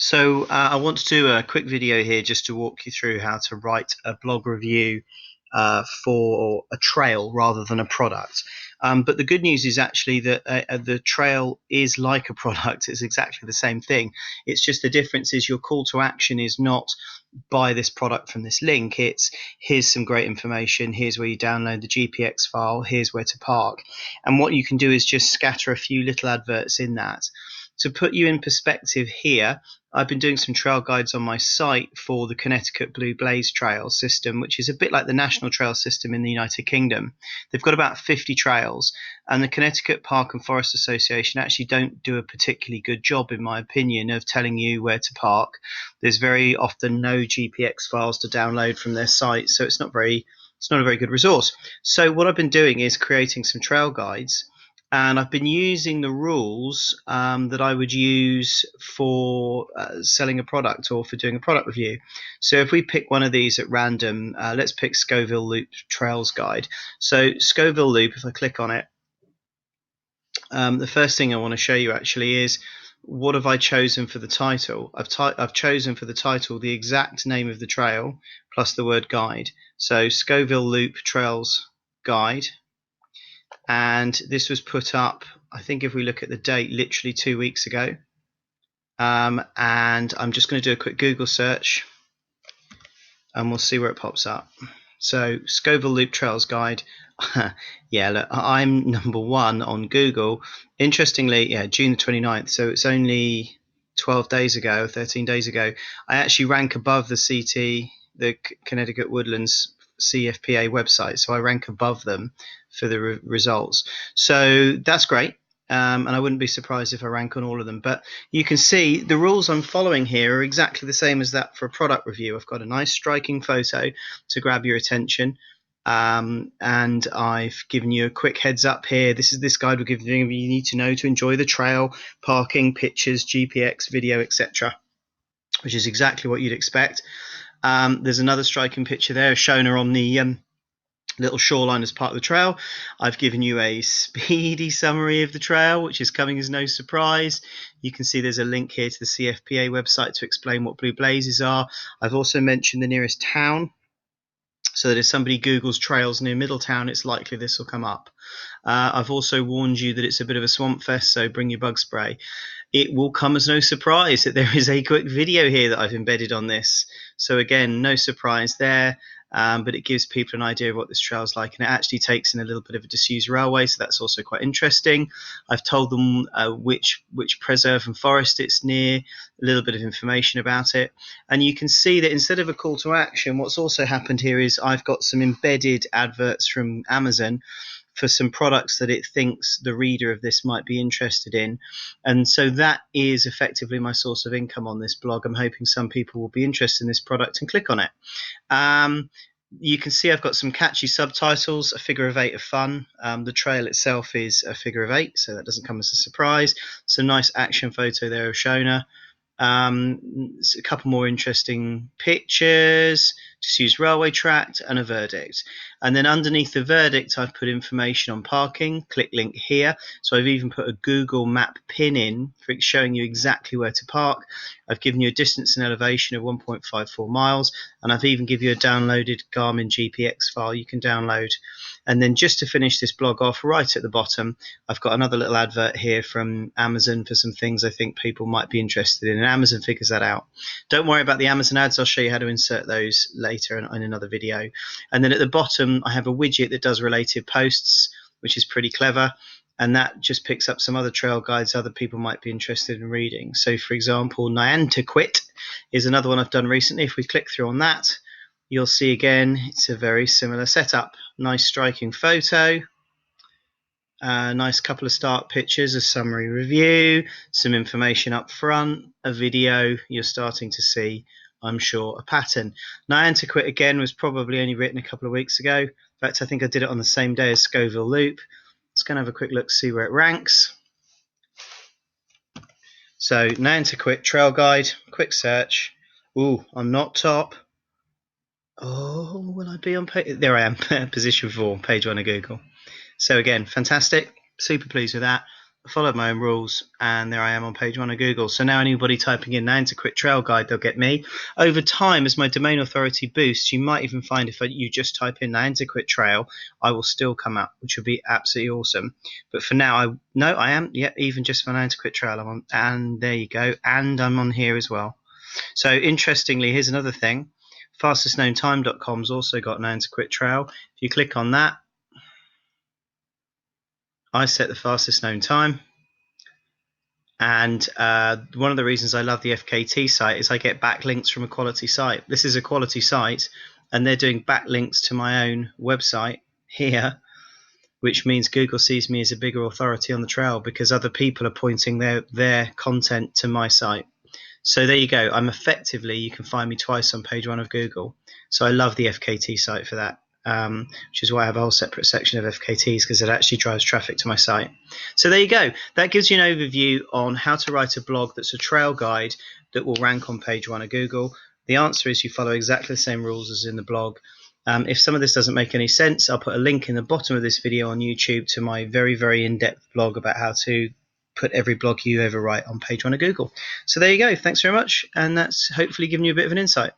So I want to do a quick video here just to walk you through how to write a blog review for a trail rather than a product. But the good news is actually that the trail is like a product. It's exactly the same thing. It's just the difference is your call to action is not buy this product from this link. It's here's some great information. Here's where you download the GPX file. Here's where to park. And what you can do is just scatter a few little adverts in that. To put you in perspective here, I've been doing some trail guides on my site for the Connecticut Blue Blaze Trail system, which is a bit like the National Trail system in the United Kingdom. They've got about 50 trails, and the Connecticut Park and Forest Association actually don't do a particularly good job, in my opinion, of telling you where to park. There's very often no GPX files to download from their site, so it's not a very good resource. So what I've been doing is creating some trail guides, and I've been using the rules that I would use for selling a product or for doing a product review. So if we pick one of these at random, let's pick Scoville Loop Trails Guide. So Scoville Loop, if I click on it, the first thing I want to show you actually is what have I chosen for the title. I've chosen for the title the exact name of the trail plus the word guide. So Scoville Loop Trails Guide. And this was put up, I think if we look at the date, literally 2 weeks ago. And I'm just going to do a quick Google search and we'll see where it pops up. So Scoville Loop Trails Guide. Yeah, look, I'm #1 on Google. Interestingly, yeah, June the 29th. So it's only 12 days ago, 13 days ago. I actually rank above the CT, the Connecticut Woodlands CFPA website. So I rank above them for the results. So that's great. And I wouldn't be surprised if I rank on all of them. But you can see the rules I'm following here are exactly the same as that for a product review. I've got a nice striking photo to grab your attention. And I've given you a quick heads up here. This guide will give you everything you need to know to enjoy the trail, parking, pictures, GPX, video, etc., which is exactly what you'd expect. There's another striking picture there, shown her on the little shoreline as part of the trail. I've given you a speedy summary of the trail, which is coming as no surprise. You can see there's a link here to the CFPA website to explain what blue blazes are. I've also mentioned the nearest town, so that if somebody Googles trails near Middletown, it's likely this will come up. I've also warned you that it's a bit of a swamp fest, so bring your bug spray. It will come as no surprise that there is a quick video here that I've embedded on this. So again, no surprise there. But it gives people an idea of what this trail is like, and it actually takes in a little bit of a disused railway, so that's also quite interesting. I've told them which preserve and forest it's near, a little bit of information about it, and you can see that instead of a call to action, what's also happened here is I've got some embedded adverts from Amazon for some products that it thinks the reader of this might be interested in. And so that is effectively my source of income on this blog. I'm hoping some people will be interested in this product and click on it. You can see I've got some catchy subtitles, a figure of 8 of fun. The trail itself is a figure of 8, so that doesn't come as a surprise. Some nice action photo there of Shona. A couple more interesting pictures, disused railway tract, and a verdict. And then underneath the verdict, I've put information on parking. Click link here. So I've even put a Google map pin in for showing you exactly where to park. I've given you a distance and elevation of 1.54 miles, and I've even given you a downloaded Garmin GPX file you can download. And then just to finish this blog off, right at the bottom, I've got another little advert here from Amazon for some things I think people might be interested in, and Amazon figures that out. Don't worry about the Amazon ads. I'll show you how to insert those later in another video. And then at the bottom, I have a widget that does related posts, which is pretty clever. And that just picks up some other trail guides other people might be interested in reading. So, for example, Nyantaquit is another one I've done recently. If we click through on that, you'll see again, it's a very similar setup. Nice striking photo, a nice couple of start pictures, a summary review, some information up front, a video. You're starting to see, I'm sure, a pattern. Nyantaquit again was probably only written a couple of weeks ago. In fact, I think I did it on the same day as Scoville Loop. Let's go and have a quick look, see where it ranks. So Nyantaquit Trail Guide, quick search. Ooh, I'm not top. Oh, will I be on page? There I am, position 4, page 1 of Google. So again, fantastic, super pleased with that. followed my own rules, and there I am on page 1 of Google. So now anybody typing in "Nan's a quick trail guide," they'll get me. Over time, as my domain authority boosts, you might even find if you just type in "Nan's a quick trail," I will still come up, which would be absolutely awesome. But for now, I am. Yeah, even just for "Nan's a quick trail," I'm on, and there you go. And I'm on here as well. So interestingly, here's another thing. Fastestknowntime.com's also got Nan's a quick trail. If you click on that, I set the fastest known time. And one of the reasons I love the FKT site is I get backlinks from a quality site. This is a quality site, and they're doing backlinks to my own website here, which means Google sees me as a bigger authority on the trail because other people are pointing their content to my site. So there you go. You can find me twice on page 1 of Google. So I love the FKT site for that, which is why I have a whole separate section of FKTs, because it actually drives traffic to my site. So there you go. That gives you an overview on how to write a blog that's a trail guide that will rank on page 1 of Google. The answer is you follow exactly the same rules as in the blog. If some of this doesn't make any sense, I'll put a link in the bottom of this video on YouTube to my very, very in-depth blog about how to put every blog you ever write on page 1 of Google. So there you go. Thanks very much. And that's hopefully given you a bit of an insight.